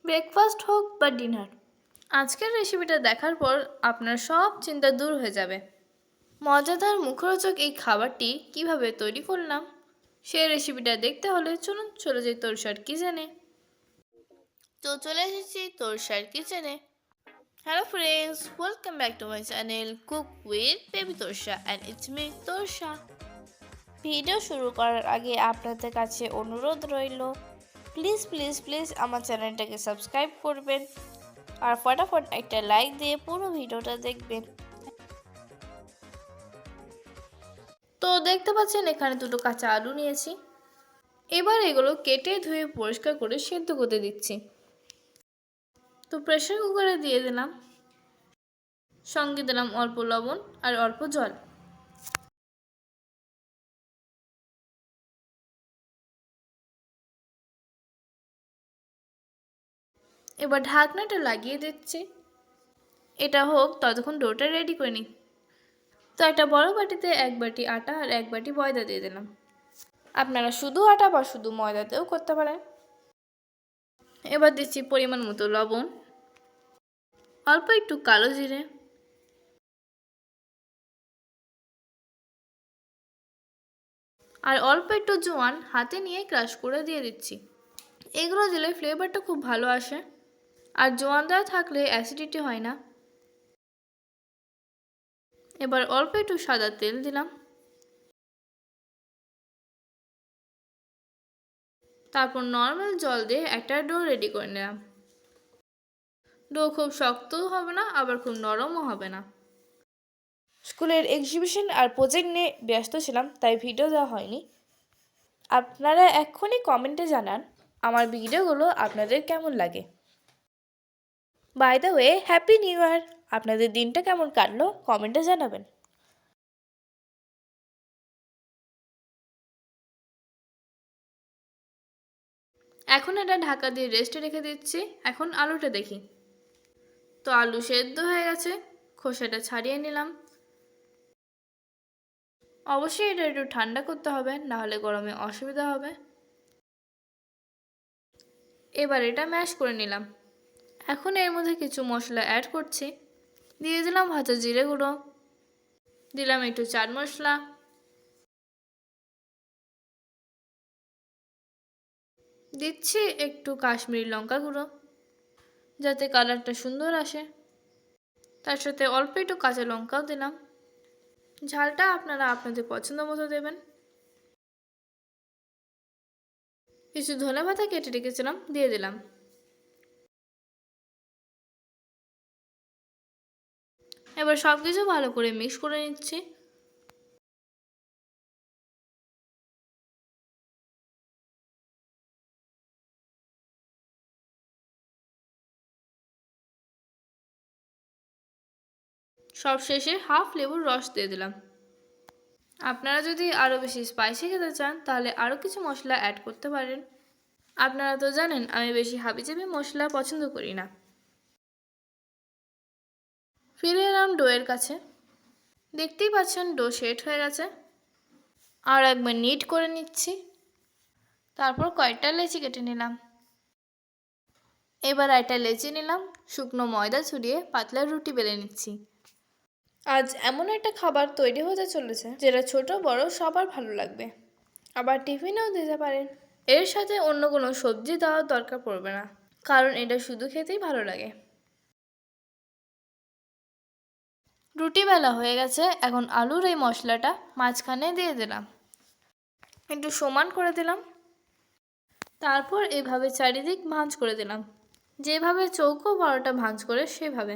Breakfast হোক বা dinner, আজকের রেসিপিটা দেখার পর আপনার সব চিন্তা দূর হয়ে যাবে। মজাদার মুখরোচক এই খাবারটি কিভাবে তৈরি করলাম সেই রেসিপিটা দেখতে হলে চলুন চলে যাই তোরসার কিচেনে। তো চলে এসেছি তোরসার কিচেনে। Hello friends, welcome back to my channel cook with baby Torsa and it's me Torsa. Video শুরু করার আগে আপনাদের কাছে অনুরোধ রইল, প্লিজ প্লিজ প্লিজ আমার চ্যানেলটাকে সাবস্ক্রাইব করবেন আর ফটাফট একটা লাইক দিয়ে পুরো ভিডিওটা দেখবেন। তো দেখতে পাচ্ছেন এখানে দুটো কাঁচা আলু নিয়েছি। এবার এগুলো কেটে ধুয়ে পরিষ্কার করে সেদ্ধ করতে দিচ্ছি। তো প্রেসার কুকারে দিয়ে দিলাম, সঙ্গে দিলাম অল্প লবণ আর অল্প জল। এবার ঢাকনাটা লাগিয়ে দিচ্ছি, এটা হোক ততক্ষণ ডোটা রেডি করে নিই। তো একটা বড় বাটিতে 1 বাটি আটা আর 1 বাটি ময়দা দিয়ে দিলাম। আপনারা শুধু আটা বা শুধু ময়দাতেও করতে পারেন। এবার দিচ্ছি পরিমাণ মতো লবণ, অল্প একটু কালো জিরে আর অল্প একটু জোয়ান হাতে নিয়ে ক্রাশ করে দিয়ে দিচ্ছি। এগুলো দিলে ফ্লেভারটা খুব ভালো আসে, আর জোয়ান দেওয়া থাকলে অ্যাসিডিটি হয় না। এবার অল্প একটু সাদা তেল দিলাম, তারপর নর্মাল জল দিয়ে একটা ডো রেডি করে নিলাম। ডো খুব শক্তও হবে না আবার খুব নরমও হবে না। স্কুলের এক্সিবিশন আর প্রজেক্ট নিয়ে ব্যস্ত ছিলাম, তাই ভিডিও দেওয়া হয়নি। আপনারা এক্ষুনি কমেন্টে জানান আমার ভিডিওগুলো আপনাদের কেমন লাগে। By the way, happy new year! আপনাদের দিনটা কেমন কাটলো কমেন্টে জানাবেন। এখন এটা ঢাকা দিয়ে রেস্টে রেখে দিচ্ছি। এখন আলুটা দেখি। তো আলু সেদ্ধ হয়ে গেছে, খোসাটা ছাড়িয়ে নিলাম। অবশ্যই এটা একটু ঠান্ডা করতে হবে, নাহলে গরমে অসুবিধা হবে। এবার এটা ম্যাশ করে নিলাম। এখন এর মধ্যে কিছু মশলা অ্যাড করছি। দিয়ে দিলাম ভাজা জিরে গুঁড়ো, দিলাম একটু চাট মশলা, দিচ্ছি একটু কাশ্মীরি লঙ্কা গুঁড়ো যাতে কালারটা সুন্দর আসে। তার সাথে অল্প একটু কাঁচা লঙ্কাও দিলাম। ঝালটা আপনারা আপনাদের পছন্দ মতো দেবেন। কিছু ধনে পাতা কেটে রেখেছিলাম, দিয়ে দিলাম। এবার সব কিছু ভালো করে মিক্স করে নিচ্ছি। সব শেষে হাফ লেবুর রস দিয়ে দিলাম। আপনারা যদি আরও বেশি স্পাইসি খেতে চান তাহলে আরও কিছু মশলা অ্যাড করতে পারেন। আপনারা তো জানেন আমি বেশি হাবিজাবি মশলা পছন্দ করি না। ফিরে এলাম ডোয়ের কাছে। দেখতেই পাচ্ছেন ডো সেট হয়ে গেছে। আর একবার নিট করে নিচ্ছি। তারপর কয়েকটা লেচি কেটে নিলাম। এবার একটা লেচি নিলাম, শুকনো ময়দা ছড়িয়ে পাতলা রুটি বেলে নিচ্ছি। আজ এমন একটা খাবার তৈরি হতে চলেছে যেটা ছোট বড় সবার ভালো লাগবে, আবার টিফিনেও দিতে পারেন। এর সাথে অন্য কোনো সবজি দেওয়ার দরকার পড়বে না, কারণ এটা শুধু খেতেই ভালো লাগে। রুটি বেলা হয়ে গেছে, এখন আলুর এই মশলাটা মাঝখানে দিয়ে দিলাম, একটু সমান করে দিলাম। তারপর এভাবে চারিদিক ভাঁজ করে দিলাম, যেভাবে চৌকো পরোটা ভাঁজ করে সেভাবে।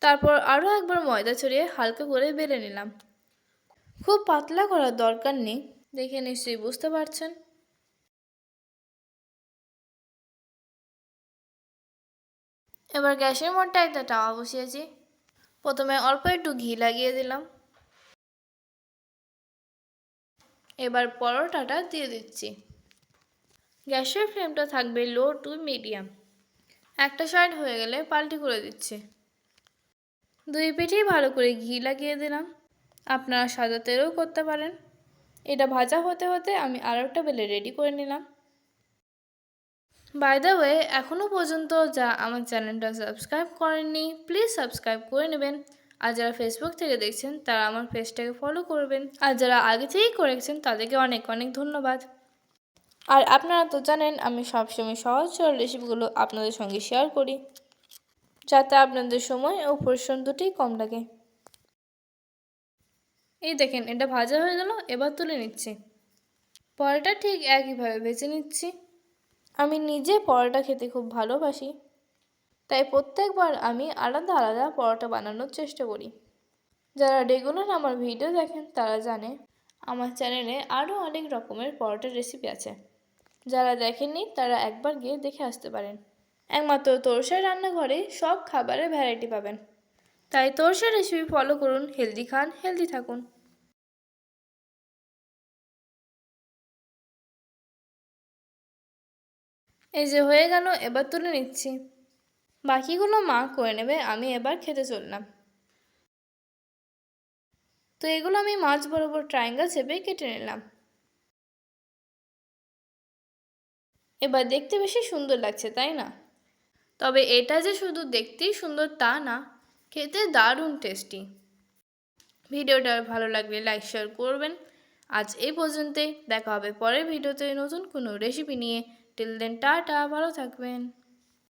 তারপর আরও একবার ময়দা ছড়িয়ে হালকা করে বেলে নিলাম। খুব পাতলা করার দরকার নেই, দেখে নিশ্চয়ই বুঝতে পারছেন। এবার গ্যাসের মধ্যে একটা তাওয়া বসিয়েছি। প্রথমে অল্প একটু ঘি লাগিয়ে দিলাম। এবার পরোটাটা দিয়ে দিচ্ছি। গ্যাসের ফ্লেমটা থাকবে লো টু মিডিয়াম। একটা সাইড হয়ে গেলে পাল্টি করে দিচ্ছি। দুই পিঠেই ভালো করে ঘি লাগিয়ে দিলাম। আপনারা সাদা তেলও করতে পারেন। এটা ভাজা হতে হতে আমি আরও একটা বেলে রেডি করে নিলাম। বাই দ্য ওয়ে, এখনও পর্যন্ত যা আমার চ্যানেলটা সাবস্ক্রাইব করেননি প্লিজ সাবস্ক্রাইব করে নেবেন। আর যারা ফেসবুক থেকে দেখছেন তারা আমার পেজটাকে ফলো করবেন। আর যারা আগে থেকেই করেছেন তাদেরকে অনেক অনেক ধন্যবাদ। আর আপনারা তো জানেন আমি সবসময় সহজ সরল রেসিপিগুলো আপনাদের সঙ্গে শেয়ার করি, যাতে আপনাদের সময় ও পরিশ্রম দুটোই কম লাগে। এই দেখেন, এটা ভাজা হয়ে গেল, এবার তুলে নিচ্ছি। পরোটা ঠিক একইভাবে ভেজে নিচ্ছি। আমি নিজে পরোটা খেতে খুব ভালোবাসি, তাই প্রত্যেকবার আমি আলাদা আলাদা পরোটা বানানোর চেষ্টা করি। যারা রেগুলার আমার ভিডিও দেখেন তারা জানে আমার চ্যানেলে আরও অনেক রকমের পরোটার রেসিপি আছে। যারা দেখেননি তারা একবার গিয়ে দেখে আসতে পারেন। একমাত্র তোরসার রান্নাঘরে সব খাবারের ভ্যারাইটি পাবেন, তাই তোরসার রেসিপি ফলো করুন। হেলদি খান, হেলদি থাকুন। এই যে হয়ে গেল, এবার তুলে নিচ্ছি। বাকিগুলো মা করে নেবে, আমি এবার খেতে চললাম। তো এগুলো আমি মাছ বরাবর ট্রায়াঙ্গেল শেপে কেটে নিলাম। এবার দেখতে বেশি সুন্দর লাগছে, তাই না? তবে এটা যে শুধু দেখতেই সুন্দর তা না, খেতে দারুণ টেস্টি। ভিডিওটা ভালো লাগলে লাইক শেয়ার করবেন। আজ এই পর্যন্তই, দেখা হবে পরের ভিডিওতে নতুন কোনো রেসিপি নিয়ে। টিল দেন টাটা, ভালো থাকবেন।